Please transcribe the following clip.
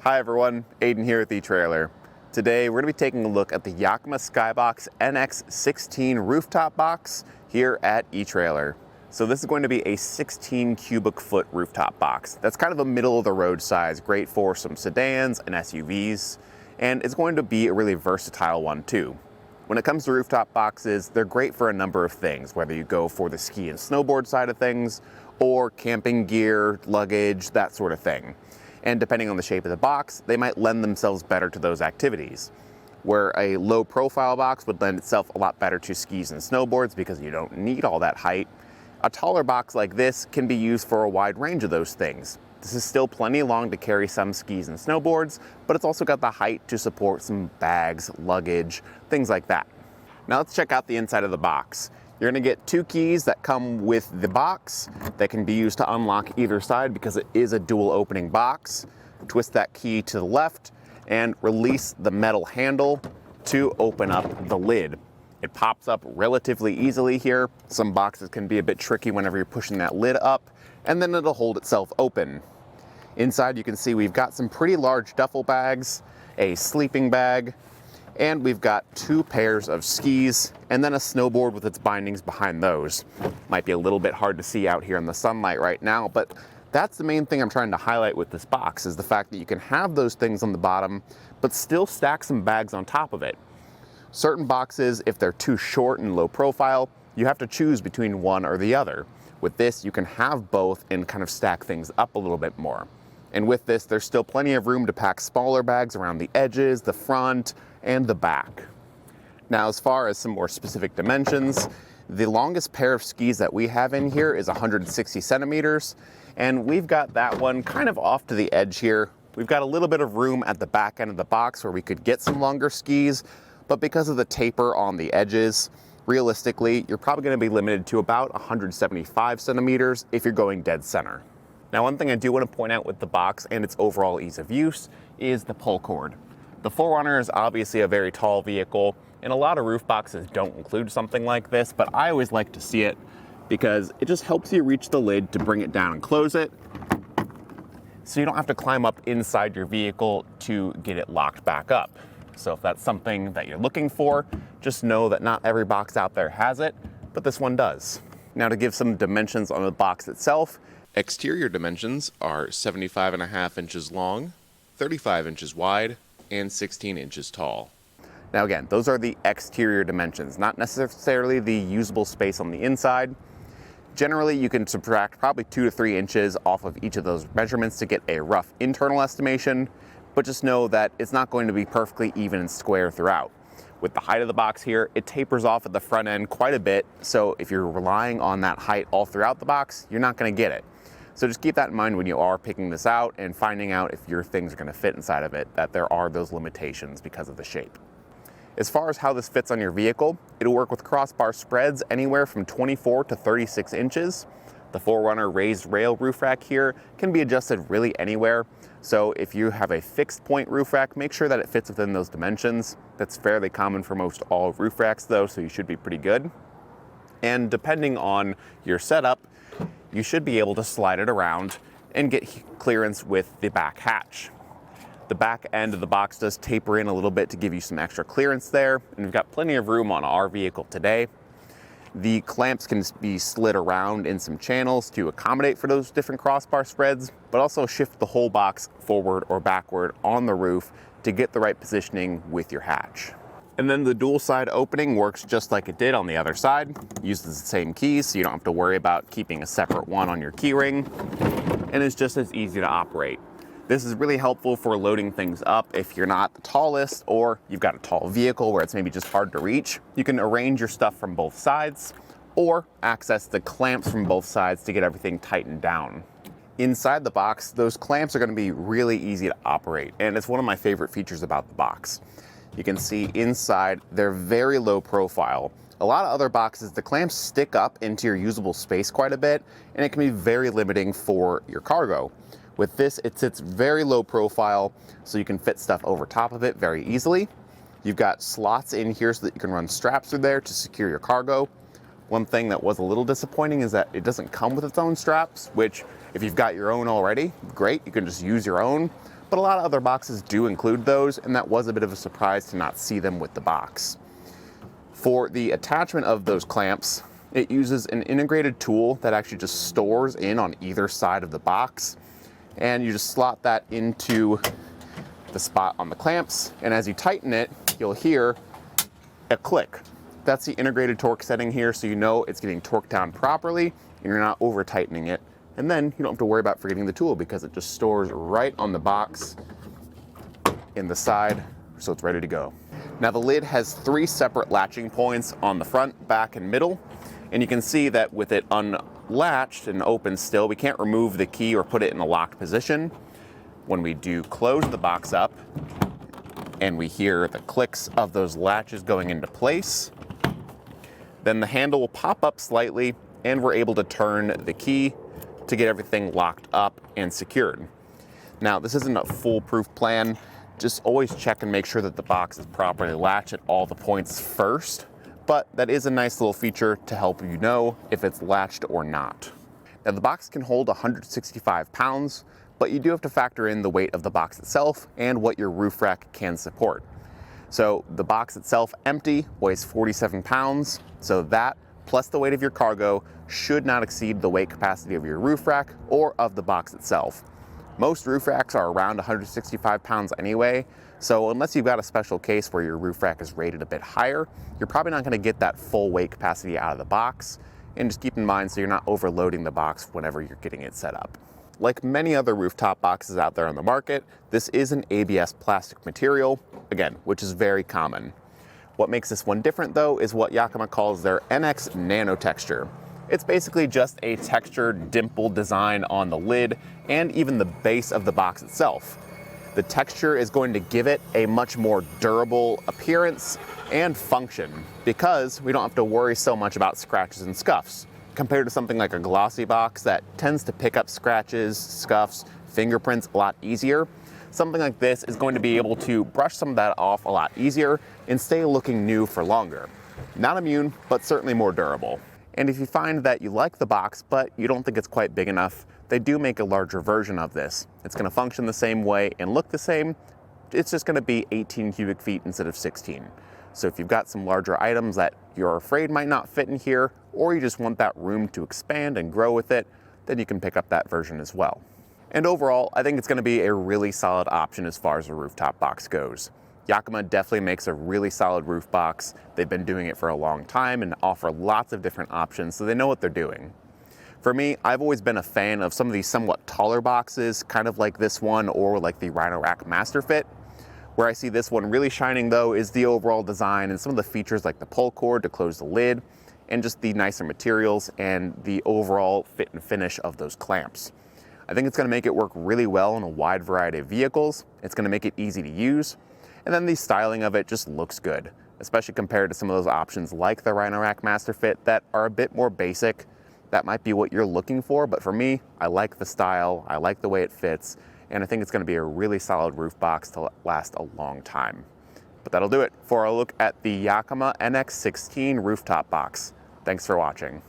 Hi everyone, Aidan here with etrailer. Today we're going to be taking a look at the Yakima SkyBox NX 16 rooftop box here at etrailer. So this is going to be a 16 cubic foot rooftop box. That's kind of a middle of the road size, great for some sedans and SUVs, and it's going to be a really versatile one too. When it comes to rooftop boxes, they're great for a number of things, whether you go for the ski and snowboard side of things, or camping gear, luggage, that sort of thing. And depending on the shape of the box, they might lend themselves better to those activities. Where a low profile box would lend itself a lot better to skis and snowboards because you don't need all that height, a taller box like this can be used for a wide range of those things. This is still plenty long to carry some skis and snowboards, but it's also got the height to support some bags, luggage, things like that. Now let's check out the inside of the box. You're going to get two keys that come with the box that can be used to unlock either side because it is a dual opening box. Twist that key to the left and release the metal handle to open up the lid. It pops up relatively easily here. Some boxes can be a bit tricky whenever you're pushing that lid up, and then it'll hold itself open. Inside you can see we've got some pretty large duffel bags, a sleeping bag, and we've got two pairs of skis and then a snowboard with its bindings behind those. Might be a little bit hard to see out here in the sunlight right now, but that's the main thing I'm trying to highlight with this box, is the fact that you can have those things on the bottom, but still stack some bags on top of it. Certain boxes, if they're too short and low profile, you have to choose between one or the other. With this, you can have both and kind of stack things up a little bit more. And with this, there's still plenty of room to pack smaller bags around the edges, the front, and the back. Now, as far as some more specific dimensions, the longest pair of skis that we have in here is 160 centimeters, and we've got that one kind of off to the edge here. We've got a little bit of room at the back end of the box where we could get some longer skis, but because of the taper on the edges, realistically, you're probably going to be limited to about 175 centimeters if you're going dead center. Now, one thing I do want to point out with the box and its overall ease of use is the pull cord. The 4Runner is obviously a very tall vehicle, and a lot of roof boxes don't include something like this, but I always like to see it because it just helps you reach the lid to bring it down and close it, so you don't have to climb up inside your vehicle to get it locked back up. So if that's something that you're looking for, just know that not every box out there has it, but this one does. Now, to give some dimensions on the box itself, exterior dimensions are 75.5 inches long, 35 inches wide, and 16 inches tall. Now again, those are the exterior dimensions, not necessarily the usable space on the inside. Generally, you can subtract probably 2 to 3 inches off of each of those measurements to get a rough internal estimation, but just know that it's not going to be perfectly even and square throughout. With the height of the box here, it tapers off at the front end quite a bit, so if you're relying on that height all throughout the box, you're not going to get it. So just keep that in mind when you are picking this out and finding out if your things are going to fit inside of it, that there are those limitations because of the shape. As far as how this fits on your vehicle, it'll work with crossbar spreads anywhere from 24 to 36 inches. The 4Runner raised rail roof rack here can be adjusted really anywhere. So if you have a fixed point roof rack, make sure that it fits within those dimensions. That's fairly common for most all roof racks though, so you should be pretty good. And depending on your setup, you should be able to slide it around and get clearance with the back hatch. The back end of the box does taper in a little bit to give you some extra clearance there, and we've got plenty of room on our vehicle today. The clamps can be slid around in some channels to accommodate for those different crossbar spreads, but also shift the whole box forward or backward on the roof to get the right positioning with your hatch. And then the dual side opening works just like it did on the other side. Uses the same keys, so you don't have to worry about keeping a separate one on your key ring, and it's just as easy to operate. This is really helpful for loading things up if you're not the tallest or you've got a tall vehicle where it's maybe just hard to reach. You can arrange your stuff from both sides or access the clamps from both sides to get everything tightened down. Inside the box, those clamps are going to be really easy to operate, and it's one of my favorite features about the box. You can see inside, they're very low profile. A lot of other boxes, the clamps stick up into your usable space quite a bit, and it can be very limiting for your cargo. With this, it sits very low profile, so you can fit stuff over top of it very easily. You've got slots in here so that you can run straps through there to secure your cargo. One thing that was a little disappointing is that it doesn't come with its own straps, which if you've got your own already, great, you can just use your own. but a lot of other boxes do include those, and that was a bit of a surprise to not see them with the box. For the attachment of those clamps, it uses an integrated tool that actually just stores in on either side of the box, and you just slot that into the spot on the clamps, and as you tighten it, you'll hear a click. That's the integrated torque setting here, so you know it's getting torqued down properly and you're not over tightening it. And then you don't have to worry about forgetting the tool because it just stores right on the box in the side, so it's ready to go. Now the lid has 3 separate latching points on the front, back, and middle. And you can see that with it unlatched and open still, we can't remove the key or put it in a locked position. When we do close the box up and we hear the clicks of those latches going into place, then the handle will pop up slightly and we're able to turn the key to get everything locked up and secured. Now, this isn't a foolproof plan. Just always check and make sure that the box is properly latched at all the points first, but that is a nice little feature to help you know if it's latched or not. Now, the box can hold 165 pounds, but you do have to factor in the weight of the box itself and what your roof rack can support. So the box itself empty weighs 47 pounds, so that plus the weight of your cargo should not exceed the weight capacity of your roof rack or of the box itself. Most roof racks are around 165 pounds anyway, so unless you've got a special case where your roof rack is rated a bit higher, you're probably not going to get that full weight capacity out of the box. And just keep in mind so you're not overloading the box whenever you're getting it set up. Like many other rooftop boxes out there on the market, this is an ABS plastic material, again, which is very common. What makes this one different though is what Yakima calls their NX nano texture. It's basically just a textured dimple design on the lid and even the base of the box itself. The texture is going to give it a much more durable appearance and function because we don't have to worry so much about scratches and scuffs. Compared to something like a glossy box that tends to pick up scratches, scuffs, fingerprints a lot easier, something like this is going to be able to brush some of that off a lot easier and stay looking new for longer. Not immune, but certainly more durable. And if you find that you like the box, but you don't think it's quite big enough, they do make a larger version of this. It's going to function the same way and look the same. It's just going to be 18 cubic feet instead of 16. So if you've got some larger items that you're afraid might not fit in here, or you just want that room to expand and grow with it, then you can pick up that version as well. And overall, I think it's going to be a really solid option as far as a rooftop box goes. Yakima definitely makes a really solid roof box. They've been doing it for a long time and offer lots of different options, so they know what they're doing. For me, I've always been a fan of some of these somewhat taller boxes, kind of like this one or like the Rhino Rack Master Fit. Where I see this one really shining though is the overall design and some of the features like the pull cord to close the lid and just the nicer materials and the overall fit and finish of those clamps. I think it's going to make it work really well in a wide variety of vehicles. It's going to make it easy to use. And then the styling of it just looks good, especially compared to some of those options like the Rhino Rack Master Fit that are a bit more basic. That might be what you're looking for, but for me, I like the style, I like the way it fits, and I think it's going to be a really solid roof box to last a long time. But that'll do it for a look at the Yakima NX 16 rooftop box. Thanks for watching.